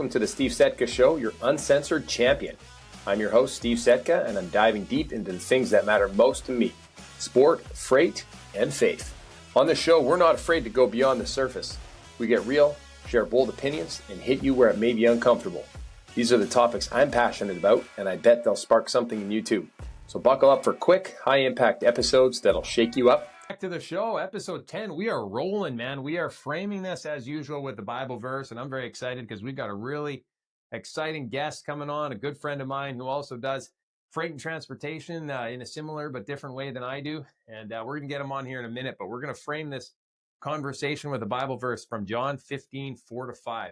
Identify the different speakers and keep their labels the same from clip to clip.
Speaker 1: Welcome to the Steve Setka Show, your uncensored champion. I'm your host, Steve Setka, and I'm diving deep into the things that matter most to me: sport, freight, and faith. On this show, we're not afraid to go beyond the surface. We get real, share bold opinions, and hit you where it may be uncomfortable. These are the topics I'm passionate about, and I bet they'll spark something in you too. So buckle up for quick, high-impact episodes that'll shake you up. Back to the show, episode 10. We are rolling, man. We are framing this as usual with the Bible verse, and I'm very excited because we've got a really exciting guest coming on, a good friend of mine who also does freight and transportation in a similar but different way than I do. And we're going to get him on here in a minute, but we're going to frame this conversation with a Bible verse from John 15, 4-5.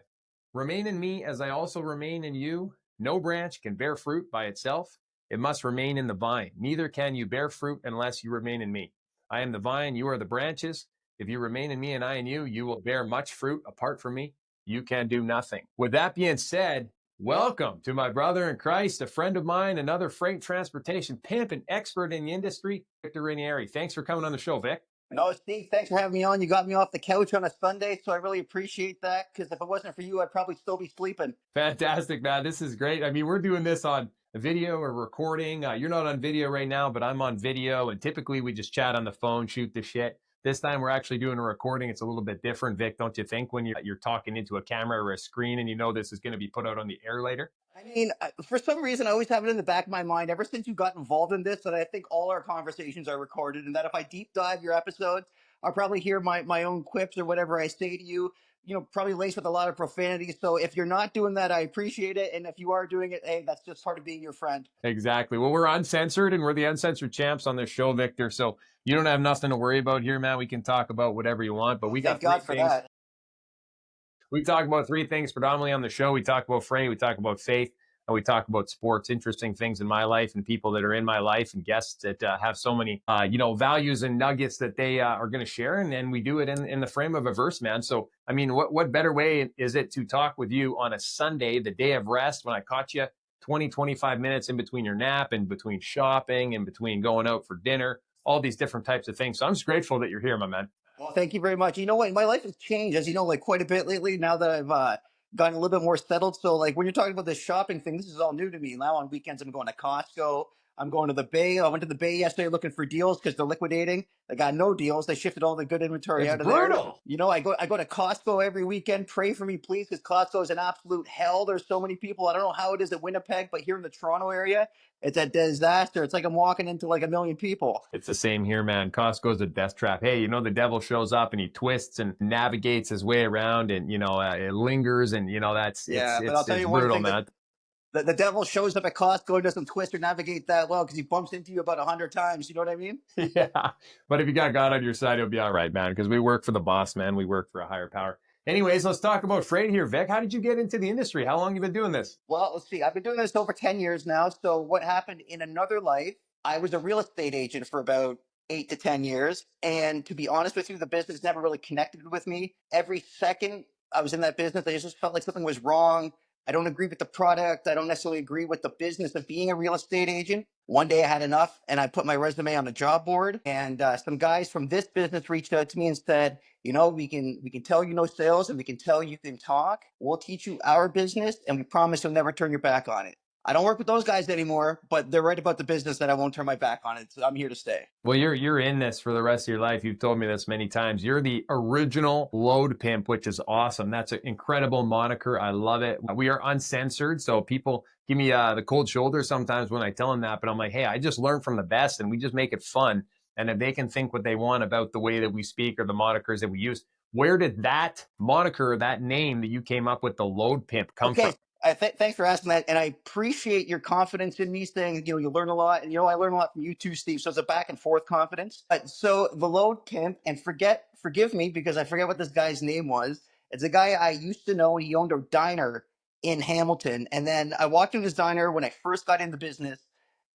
Speaker 1: Remain in me as I also remain in you. No branch can bear fruit by itself. It must remain in the vine. Neither can you bear fruit unless you remain in me. I am the vine, you are the branches. If you remain in me and I in you, you will bear much fruit. Apart from me, you can do nothing. With that being said, welcome to my brother in Christ, a friend of mine, another freight transportation pimp and expert in the industry, Victor Rinieri. Thanks for coming on the show, Vic.
Speaker 2: No, Steve, thanks for having me on. You got me off the couch on a Sunday, so I really appreciate that, because if it wasn't for you, I'd probably still be sleeping.
Speaker 1: Fantastic, man. This is great. I mean, we're doing this on video or recording. You're not on video right now, but I'm on video, and typically we just chat on the phone, shoot the shit. This time we're actually doing a recording. It's a little bit different, Vic, don't you think, when you're talking into a camera or a screen and you know this is going to be put out on the air later?
Speaker 2: I mean, for some reason, I always have it in the back of my mind, ever since you got involved in this, that I think all our conversations are recorded, and that if I deep dive your episodes, I'll probably hear my own quips or whatever I say to you, probably laced with a lot of profanity. So if you're not doing that, I appreciate it. And if you are doing it, hey, that's just part of being your friend.
Speaker 1: Exactly. Well, we're uncensored, and we're the uncensored champs on this show, Victor. So you don't have nothing to worry about here, man. We can talk about whatever you want, but we got
Speaker 2: Thank God for that.
Speaker 1: We talk about three things predominantly on the show. We talk about freight, we talk about faith, and we talk about sports, interesting things in my life and people that are in my life and guests that have so many, values and nuggets that they are going to share. And then we do it in the frame of a verse, man. So, I mean, what better way is it to talk with you on a Sunday, the day of rest, when I caught you 20, 25 minutes in between your nap and between shopping and between going out for dinner, all these different types of things. So I'm just grateful that you're here, my man.
Speaker 2: Well, thank you very much. You know what? My life has changed, as you know, like quite a bit lately now that I've gotten a little bit more settled. So, like, when you're talking about this shopping thing, this is all new to me. Now on weekends, I'm going to Costco. I'm going to the Bay. I went to the Bay yesterday looking for deals because they're liquidating. They got no deals. They shifted all the good inventory out of there. You know, I go to Costco every weekend. Pray for me, please, because Costco is an absolute hell. There's so many people. I don't know how it is at Winnipeg, but here in the Toronto area, it's a disaster. It's like I'm walking into like a million people.
Speaker 1: It's the same here, man. Costco's a death trap. Hey, the devil shows up and he twists and navigates his way around, and it lingers, and
Speaker 2: but I'll tell you one
Speaker 1: brutal,
Speaker 2: thing,
Speaker 1: man.
Speaker 2: The devil shows up at Costco and doesn't twist or navigate that well because he bumps into you about 100 times. You know what I mean?
Speaker 1: Yeah. But if you got God on your side, it'll be all right, man, because we work for the boss, man. We work for a higher power. Anyways, let's talk about freight here, Vic. How did you get into the industry? How long have you been doing this?
Speaker 2: Well, let's see. I've been doing this over 10 years now. So what happened in another life, I was a real estate agent for about 8 to 10 years. And to be honest with you, the business never really connected with me. Every second I was in that business, I just felt like something was wrong. I don't agree with the product. I don't necessarily agree with the business of being a real estate agent. One day I had enough and I put my resume on the job board, and some guys from this business reached out to me and said, we can tell you know sales and we can tell you can talk. We'll teach you our business and we promise you'll never turn your back on it. I don't work with those guys anymore, but they're right about the business that I won't turn my back on it. So I'm here to stay.
Speaker 1: Well, you're in this for the rest of your life. You've told me this many times. You're the original load pimp, which is awesome. That's an incredible moniker. I love it. We are uncensored, so people give me the cold shoulder sometimes when I tell them that. But I'm like, hey, I just learned from the best, and we just make it fun. And if they can think what they want about the way that we speak or the monikers that we use, where did that moniker, that name that you came up with, the load pimp, come from?
Speaker 2: Thanks for asking that, and I appreciate your confidence in me, saying you learn a lot, and I learn a lot from you too, Steve. So it's a back and forth confidence. So the load pimp, and forgive me because I forget what this guy's name was. It's a guy I used to know. He owned a diner in Hamilton, and then I walked in his diner when I first got in the business,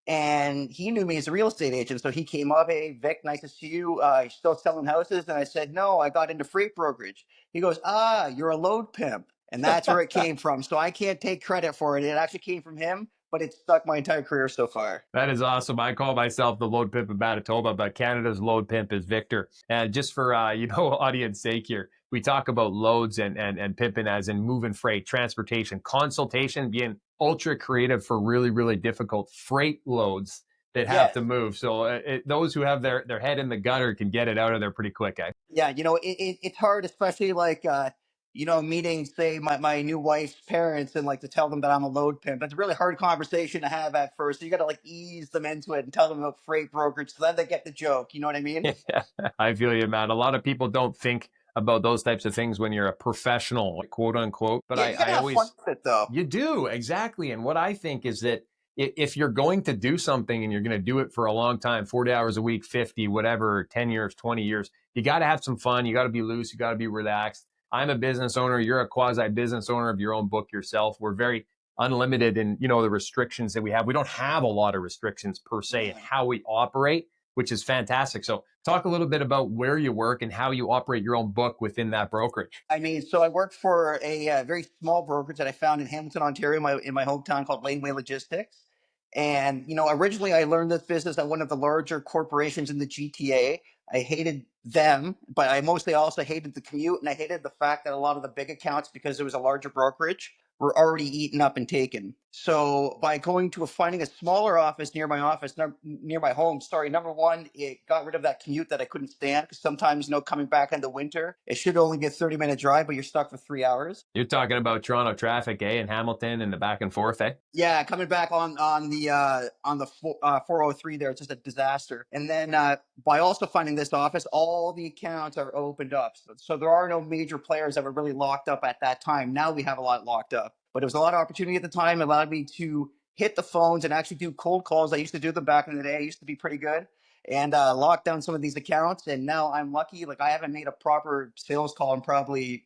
Speaker 2: and he knew me as a real estate agent. So he came up, hey Vic, nice to see you. You still selling houses? And I said, no, I got into freight brokerage. He goes, you're a load pimp. And that's where it came from. So I can't take credit for it. It actually came from him, but it's stuck my entire career so far.
Speaker 1: That is awesome. I call myself the load pimp of Manitoba, but Canada's load pimp is Victor. And just for, audience sake here, we talk about loads and pimping as in moving freight, transportation, consultation, being ultra creative for really, really difficult freight loads that have
Speaker 2: Yes.
Speaker 1: to move. So those who have their head in the gutter can get it out of there pretty quick. Eh?
Speaker 2: Yeah, it's hard, especially like meeting, say, my new wife's parents, and like to tell them that I'm a load pimp. That's a really hard conversation to have at first. So you got to like ease them into it and tell them about freight brokerage, so then they get the joke. You know what I mean?
Speaker 1: Yeah, I feel you, man. A lot of people don't think about those types of things when you're a professional, quote unquote. But
Speaker 2: Yeah, you got to
Speaker 1: I
Speaker 2: have fun
Speaker 1: always,
Speaker 2: with it though.
Speaker 1: you do, exactly. And what I think is that if you're going to do something and you're going to do it for a long time, 40 hours a week, 50, whatever, 10 years, 20 years, you got to have some fun. You got to be loose. You got to be relaxed. I'm a business owner. You're a quasi business owner of your own book yourself. We're very unlimited in, the restrictions that we have. We don't have a lot of restrictions per se in how we operate, which is fantastic. So talk a little bit about where you work and how you operate your own book within that brokerage.
Speaker 2: I mean, so I work for a very small brokerage that I found in Hamilton, Ontario, in my hometown, called Laneway Logistics. And originally I learned this business at one of the larger corporations in the GTA. I hated them, but I mostly also hated the commute, and I hated the fact that a lot of the big accounts, because it was a larger brokerage, were already eaten up and taken. So by going to finding a smaller office near my near my home, sorry, number one, it got rid of that commute that I couldn't stand, because sometimes, coming back in the winter, it should only be a 30-minute drive, but you're stuck for 3 hours.
Speaker 1: You're talking about Toronto traffic, eh? And Hamilton and the back and forth, eh?
Speaker 2: Yeah, coming back on the 403 there, it's just a disaster. And then by also finding this office, all the accounts are opened up. So there are no major players that were really locked up at that time. Now we have a lot locked up, but it was a lot of opportunity at the time. It allowed me to hit the phones and actually do cold calls. I used to do them back in the day. I used to be pretty good, and lock down some of these accounts. And now I'm lucky. Like, I haven't made a proper sales call in probably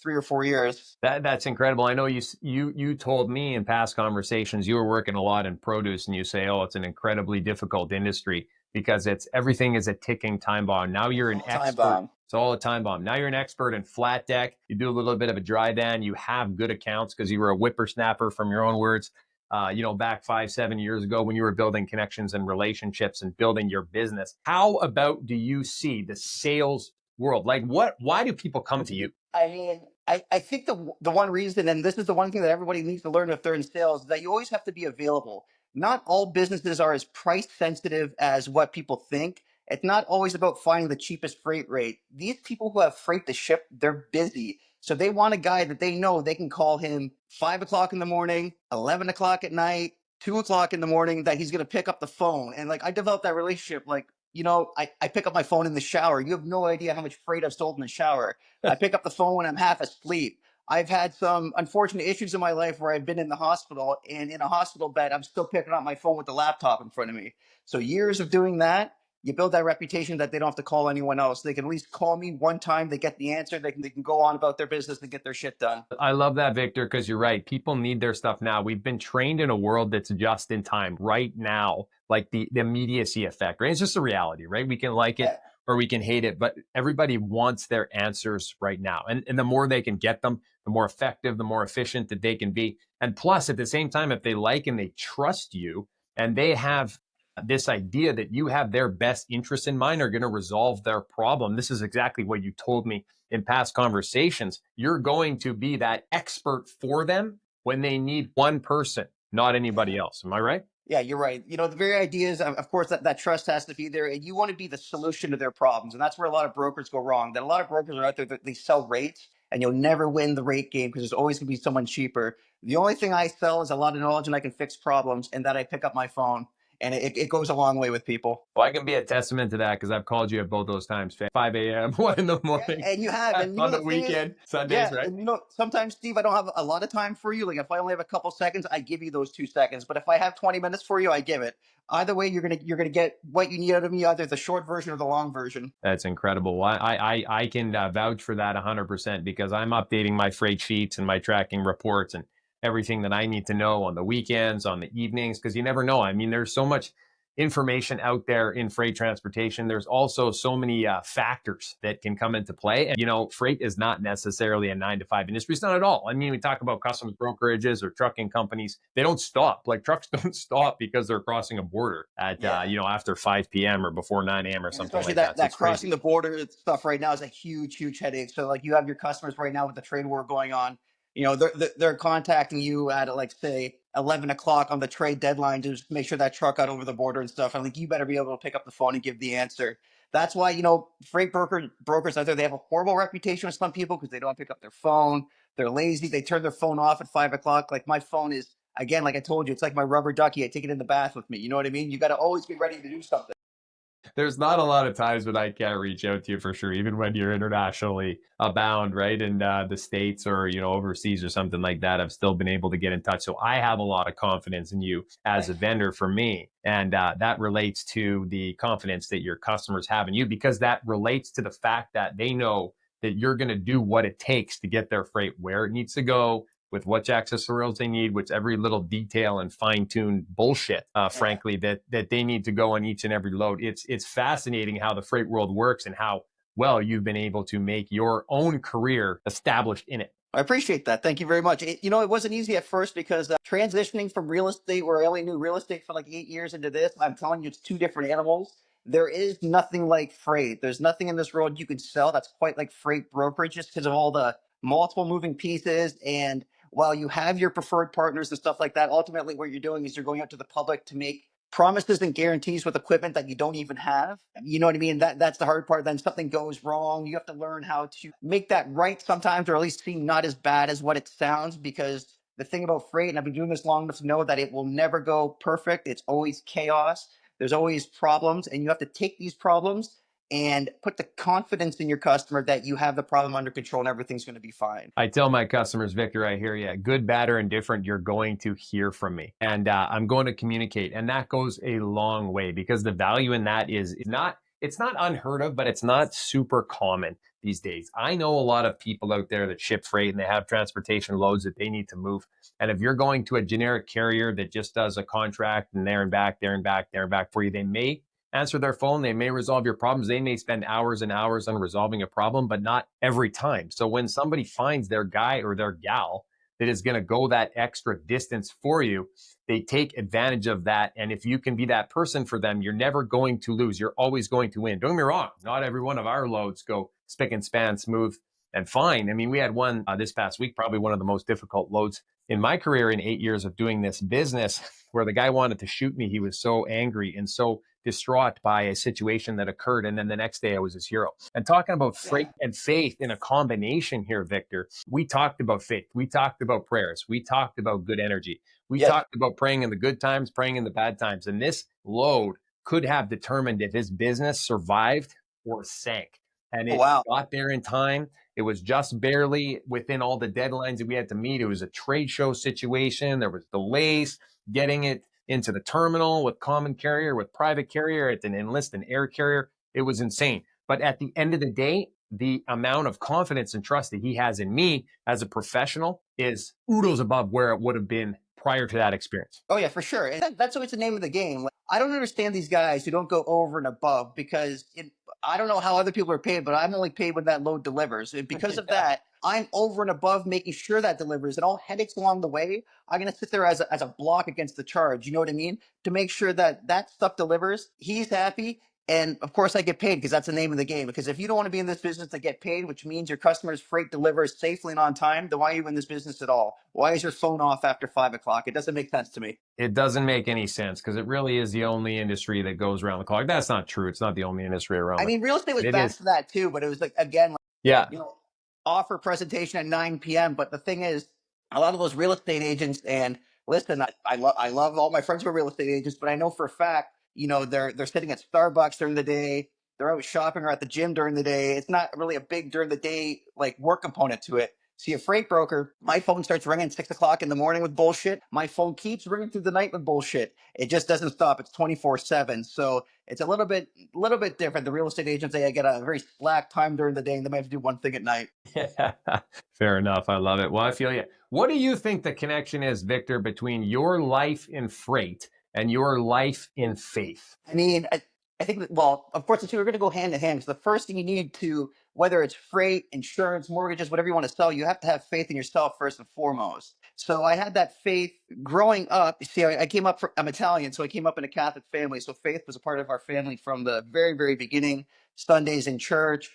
Speaker 2: 3 or 4 years.
Speaker 1: That's incredible. I know you told me in past conversations you were working a lot in produce, and you say, oh, it's an incredibly difficult industry because everything is a ticking time bomb. Now you're an
Speaker 2: Time
Speaker 1: expert.
Speaker 2: bomb.
Speaker 1: It's all a time bomb. Now you're an expert in flat deck. You do a little bit of a dry van. You have good accounts because you were a whippersnapper, from your own words. Back 5-7 years ago when you were building connections and relationships and building your business. How about do you see the sales world? Like, why do people come to you?
Speaker 2: I mean, I think the one reason, and this is the one thing that everybody needs to learn if they're in sales, is that you always have to be available. Not all businesses are as price sensitive as what people think. It's not always about finding the cheapest freight rate. These people who have freight to ship, they're busy. So they want a guy that they know they can call him 5 o'clock in the morning, 11 o'clock at night, 2 o'clock in the morning, that he's going to pick up the phone. And like, I developed that relationship. Like, I pick up my phone in the shower. You have no idea how much freight I've sold in the shower. I pick up the phone when I'm half asleep. I've had some unfortunate issues in my life where I've been in the hospital, and in a hospital bed, I'm still picking up my phone with the laptop in front of me. So years of doing that, you build that reputation that they don't have to call anyone else. They can at least call me one time. They get the answer. They can go on about their business and get their shit done.
Speaker 1: I love that, Victor, because you're right. People need their stuff now. We've been trained in a world that's just in time right now, like the immediacy effect, right? It's just a reality, right? We can like it or we can hate it, but everybody wants their answers right now. And the more they can get them, the more effective, the more efficient that they can be. And plus, at the same time, if they like and they trust you and they have this idea that you have their best interest in mind, are going to resolve their problem. This is exactly what you told me in past conversations. You're going to be that expert for them when they need one person, not anybody else. Am I right?
Speaker 2: Yeah, you're right. The very idea is, of course, that trust has to be there, and you want to be the solution to their problems. And that's where a lot of brokers go wrong. That a lot of brokers are out there that they sell rates, and you'll never win the rate game because there's always going to be someone cheaper. The only thing I sell is a lot of knowledge, and I can fix problems, and that I pick up my phone. And it goes a long way with people.
Speaker 1: Well, I can be a testament to that because I've called you at both those times, 5 a.m., 1 in the morning.
Speaker 2: And you have, and
Speaker 1: on the weekend, Sundays, right?
Speaker 2: And sometimes, Steve, I don't have a lot of time for you. Like, if I only have a couple seconds, I give you those 2 seconds. But if I have 20 minutes for you, I give it. Either way, you're gonna get what you need out of me, either the short version or the long version.
Speaker 1: That's incredible. Well, I can vouch for that 100% because I'm updating my freight sheets and my tracking reports and everything that I need to know on the weekends, on the evenings, because you never know. I mean, there's so much information out there in freight transportation. There's also so many factors that can come into play. And, freight is not necessarily a 9 to 5 industry. It's not at all. I mean, we talk about customs brokerages or trucking companies. They don't stop. Like trucks don't stop because they're crossing a border at, after 5 p.m. or before 9 a.m. or
Speaker 2: And
Speaker 1: something
Speaker 2: especially
Speaker 1: like that. So
Speaker 2: that
Speaker 1: it's crazy.
Speaker 2: crossing the border stuff right now is a huge headache. So like you have your customers right now with the trade war going on. They're contacting you at like say 11 o'clock on the trade deadline to just make sure that truck got over the border and stuff. And like you better be able to pick up the phone and give the answer. That's why freight brokers out there, they have a horrible reputation with some people because they don't pick up their phone. They're lazy. They turn their phone off at 5 o'clock. Like my phone is, again, like I told you, it's like my rubber ducky. I take it in the bath with me. You know what I mean? You got to always be ready to do something.
Speaker 1: There's not a lot of times when I can't reach out to you for sure, even when you're internationally abound, right? In the States or, overseas or something like that, I've still been able to get in touch. So I have a lot of confidence in you as a vendor for me. And that relates to the confidence that your customers have in you, because that relates to the fact that they know that you're going to do what it takes to get their freight where it needs to go, with which accessorials they need, with every little detail and fine-tuned bullshit, frankly, that they need to go on each and every load. It's fascinating how the freight world works and how well you've been able to make your own career established in it.
Speaker 2: I appreciate that. Thank you very much. It wasn't easy at first because transitioning from real estate, where I only knew real estate for like 8 years, into this, I'm telling you, it's two different animals. There is nothing like freight. There's nothing in this world you can sell that's quite like freight brokerage, just because of all the multiple moving pieces. And while you have your preferred partners and stuff like that, ultimately what you're doing is you're going out to the public to make promises and guarantees with equipment that you don't even have. You know what I mean? That's the hard part. Then something goes wrong. You have to learn how to make that right sometimes, or at least seem not as bad as what it sounds. Because the thing about freight, and I've been doing this long enough to know that it will never go perfect. It's always chaos. There's always problems, and you have to take these problems and put the confidence in your customer that you have the problem under control and everything's going to be fine.
Speaker 1: I tell my customers, Victor, I hear you. Good, bad, or indifferent, you're going to hear from me. And I'm going to communicate. And that goes a long way, because the value in that is not, it's not unheard of, but it's not super common these days. I know a lot of people out there that ship freight and they have transportation loads that they need to move. And if you're going to a generic carrier that just does a contract and there and back, there and back, there and back for you, they may answer their phone. They may resolve your problems. They may spend hours and hours on resolving a problem, but not every time. So when somebody finds their guy or their gal that is going to go that extra distance for you, they take advantage of that. And if you can be that person for them, you're never going to lose. You're always going to win. Don't get me wrong. Not every one of our loads go spick and span, smooth and fine. I mean, we had one this past week, probably one of the most difficult loads in my career in 8 years of doing this business, where the guy wanted to shoot me. He was so angry and so distraught by a situation that occurred. And then the next day I was his hero. And talking about freight and faith in a combination here, Victor, we talked about faith. We talked about prayers. We talked about good energy. We talked about praying in the good times, praying in the bad times. And this load could have determined if his business survived or sank. And it got there in time. It was just barely within all the deadlines that we had to meet. It was a trade show situation. There was delays getting it into the terminal with common carrier, with private carrier, at an enlist and air carrier. It was insane. But at the end of the day, the amount of confidence and trust that he has in me as a professional is oodles above where it would have been prior to that experience.
Speaker 2: Oh yeah, for sure. And that's always the name of the game. Like, I don't understand these guys who don't go over and above, because I don't know how other people are paid, but I'm only paid when that load delivers. And because of that, I'm over and above making sure that delivers, and all headaches along the way, I'm going to sit there as a block against the charge. You know what I mean? To make sure that that stuff delivers. He's happy. And of course I get paid, because that's the name of the game. Because if you don't want to be in this business to get paid, which means your customer's freight delivers safely and on time, then why are you in this business at all? Why is your phone off after 5 o'clock? It doesn't make sense to me.
Speaker 1: It doesn't make any sense, because it really is the only industry that goes around the clock. That's not true. It's not the only industry around.
Speaker 2: I mean, real estate was back to that too, but it was like, again, offer presentation at 9 p.m. But the thing is, a lot of those real estate agents, and listen, I love all my friends who are real estate agents, but I know for a fact, they're sitting at Starbucks during the day. They're out shopping or at the gym during the day. It's not really a big during the day like work component to it. See, a freight broker, my phone starts ringing at 6 o'clock in the morning with bullshit. My phone keeps ringing through the night with bullshit. It just doesn't stop. It's 24/7. So it's a little bit different. The real estate agents, they get a very slack time during the day, and they might have to do one thing at night.
Speaker 1: Yeah, fair enough. I love it. Well, I feel you. What do you think the connection is, Victor, between your life in freight and your life in faith?
Speaker 2: I mean, I think that, well, of course, the two are going to go hand in hand. Because the first thing you need to, whether it's freight, insurance, mortgages, whatever you want to sell, you have to have faith in yourself first and foremost. So I had that faith growing up. You see, I came up, I'm Italian, so I came up in a Catholic family. So faith was a part of our family from the very, very beginning. Sundays in church,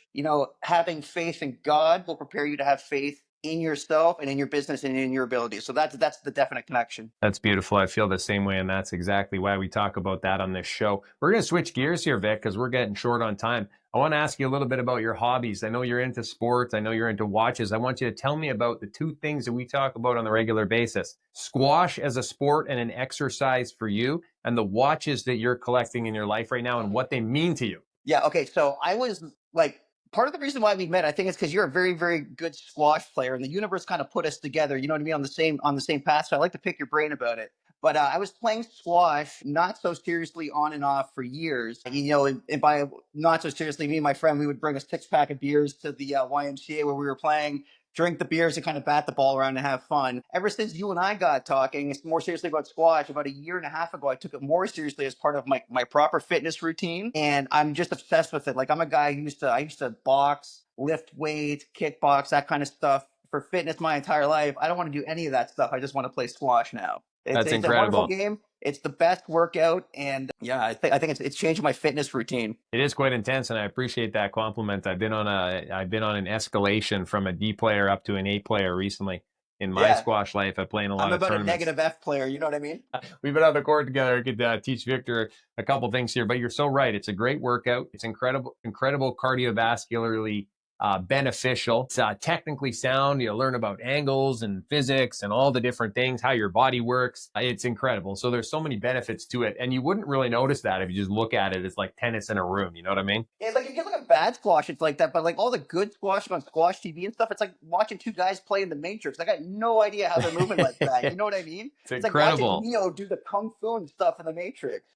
Speaker 2: having faith in God will prepare you to have faith in yourself and in your business and in your abilities. So that's the definite connection.
Speaker 1: That's beautiful. I feel the same way, and that's exactly why we talk about that on this show. We're going to switch gears here, Vic, because we're getting short on time. I want to ask you a little bit about your hobbies. I know you're into sports. I know you're into watches. I want you to tell me about the two things that we talk about on a regular basis: squash as a sport and an exercise for you, and the watches that you're collecting in your life right now and what they mean to you.
Speaker 2: Yeah. Okay. So I was like, part of the reason why we met, I think, is because you're a very, very good squash player, and the universe kind of put us together. You know what I mean, on the same path. So I like to pick your brain about it. But I was playing squash, not so seriously, on and off for years. And by not so seriously, me and my friend, we would bring a 6-pack of beers to the YMCA where we were playing, drink the beers and kind of bat the ball around and have fun. Ever since you and I got talking more seriously about squash, about a year and a half ago, I took it more seriously as part of my proper fitness routine. And I'm just obsessed with it. Like, I'm a guy who I used to box, lift weights, kickbox, that kind of stuff for fitness my entire life. I don't want to do any of that stuff. I just want to play squash now.
Speaker 1: That's
Speaker 2: It's a wonderful
Speaker 1: incredible.
Speaker 2: game. It's the best workout, and yeah, I think it's changed my fitness routine.
Speaker 1: It is quite intense, and I appreciate that compliment. I've been on an escalation from a D player up to an A player recently in my
Speaker 2: Yeah,
Speaker 1: squash life. I play in a lot
Speaker 2: I'm
Speaker 1: of
Speaker 2: about a
Speaker 1: tournaments.
Speaker 2: negative F player. You know what I mean?
Speaker 1: We've been on the court together. I could teach Victor a couple things here, but you're so right. It's a great workout. It's incredible cardiovascularly beneficial. It's technically sound. You learn about angles and physics and all the different things, how your body works. It's incredible. So there's so many benefits to it, and you wouldn't really notice that if you just look at it. It's like tennis in a room. You know what I mean?
Speaker 2: Yeah, like, if you look at bad squash, it's like that. But like all the good squash on Squash TV and stuff, it's like watching two guys play in the Matrix. I got no idea how they're moving like that. You know what I mean?
Speaker 1: It's
Speaker 2: It's like watching
Speaker 1: incredible.
Speaker 2: Neo do the kung fu and stuff in the Matrix.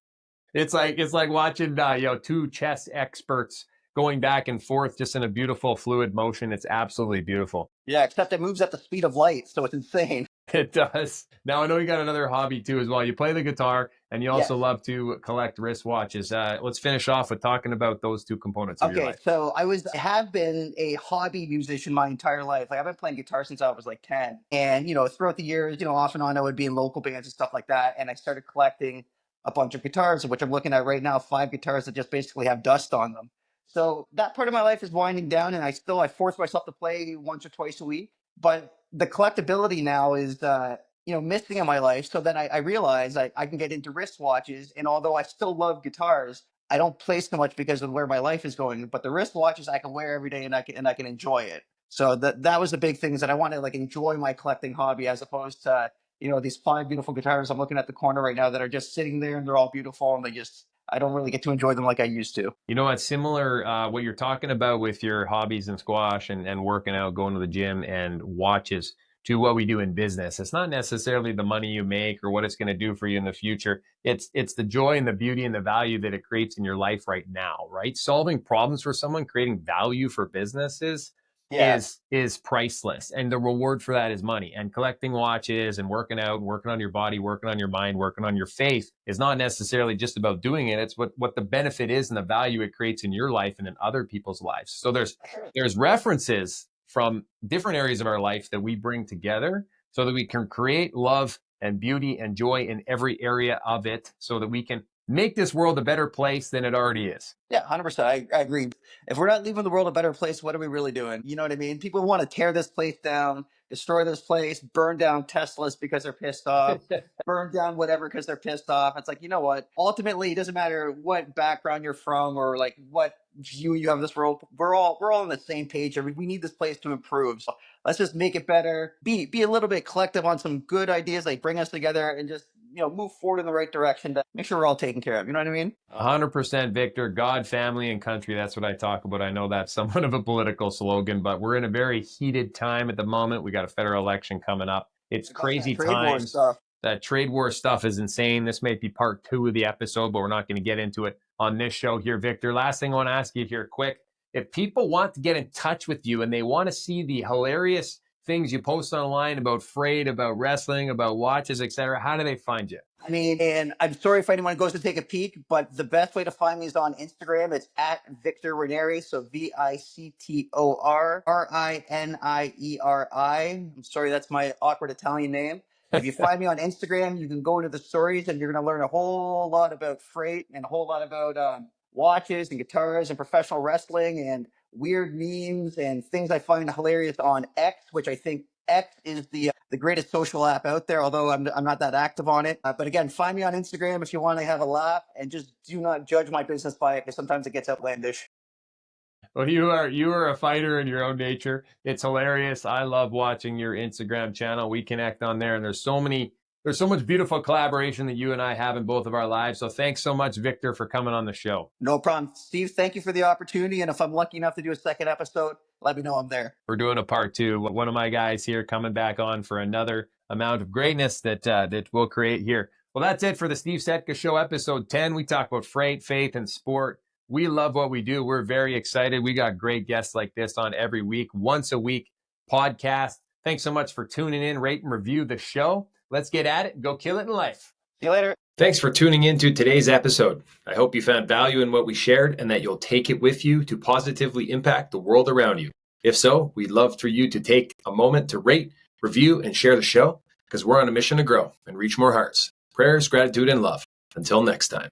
Speaker 1: It's like watching two chess experts going back and forth just in a beautiful fluid motion. It's absolutely beautiful.
Speaker 2: Yeah, except it moves at the speed of light, so it's insane.
Speaker 1: It does. Now I know you got another hobby too as well. You play the guitar and you also
Speaker 2: Yes.
Speaker 1: love to collect wristwatches. Let's finish off with talking about those two components of your
Speaker 2: Okay,
Speaker 1: life.
Speaker 2: so I have been a hobby musician my entire life. Like, I've been playing guitar since I was like 10. And, throughout the years, off and on, I would be in local bands and stuff like that. And I started collecting a bunch of guitars, which I'm looking at right now, 5 guitars that just basically have dust on them. So that part of my life is winding down, and I force myself to play once or twice a week. But the collectability now is missing in my life. So then I realized I can get into wristwatches, and although I still love guitars, I don't play so much because of where my life is going. But the wristwatches I can wear every day, and I can enjoy it. So that was the big thing, is that I want to like enjoy my collecting hobby, as opposed to these 5 beautiful guitars I'm looking at the corner right now that are just sitting there, and they're all beautiful, and I don't really get to enjoy them like I used to.
Speaker 1: You know what's similar, what you're talking about with your hobbies and squash and working out, going to the gym and watches, to what we do in business. It's not necessarily the money you make or what it's going to do for you in the future. It's the joy and the beauty and the value that it creates in your life right now, right? Solving problems for someone, creating value for businesses
Speaker 2: Yeah.
Speaker 1: is priceless. And the reward for that is money. And collecting watches and working out, working on your body, working on your mind, working on your faith is not necessarily just about doing it. It's what the benefit is and the value it creates in your life and in other people's lives. So there's references from different areas of our life that we bring together so that we can create love and beauty and joy in every area of it, so that we can make this world a better place than it already is.
Speaker 2: Yeah, 100%. I agree. If we're not leaving the world a better place, what are we really doing? You know what I mean? People want to tear this place down, destroy this place, burn down Teslas because they're pissed off, burn down whatever because they're pissed off. It's like, you know what? Ultimately, it doesn't matter what background you're from or like what view you have of this world. We're all on the same page. We need this place to improve. So let's just make it better. Be a little bit collective on some good ideas, like bring us together, and just move forward in the right direction to make sure we're all taken care of. You know what I mean?
Speaker 1: 100%, Victor. God, family, and country. That's what I talk about. I know that's somewhat of a political slogan, but we're in a very heated time at the moment. We got a federal election coming up. It's crazy
Speaker 2: Trade war
Speaker 1: times.
Speaker 2: stuff.
Speaker 1: That trade war stuff is insane. This may be part 2 of the episode, but we're not going to get into it on this show here, Victor. Last thing I want to ask you here quick. If people want to get in touch with you and they want to see the hilarious things you post online about freight, about wrestling, about watches, etc., how do they find you?
Speaker 2: I mean, and I'm sorry if anyone goes to take a peek, but the best way to find me is on Instagram. It's at Victor Rinieri. So VictorRinieri. I'm sorry, that's my awkward Italian name. If you find me on Instagram, you can go into the stories and you're going to learn a whole lot about freight and a whole lot about watches and guitars and professional wrestling and weird memes and things I find hilarious on X, which I think X is the greatest social app out there, although I'm not that active on it. But again, find me on Instagram if you want to have a laugh, and just do not judge my business by it, because sometimes it gets outlandish.
Speaker 1: Well, you are a fighter in your own nature. It's hilarious. I love watching your Instagram channel. We connect on there, and there's so much beautiful collaboration that you and I have in both of our lives. So thanks so much, Victor, for coming on the show.
Speaker 2: No problem. Steve, thank you for the opportunity. And if I'm lucky enough to do a second episode, let me know I'm there.
Speaker 1: We're doing a part 2. One of my guys here coming back on for another amount of greatness that we'll create here. Well, that's it for the Steve Setka Show, episode 10. We talk about freight, faith, and sport. We love what we do. We're very excited. We got great guests like this on every week, once a week podcast. Thanks so much for tuning in. Rate and review the show. Let's get at it and go kill it in life.
Speaker 2: See you later.
Speaker 1: Thanks for tuning in to today's episode. I hope you found value in what we shared and that you'll take it with you to positively impact the world around you. If so, we'd love for you to take a moment to rate, review, and share the show, because we're on a mission to grow and reach more hearts. Prayers, gratitude, and love. Until next time.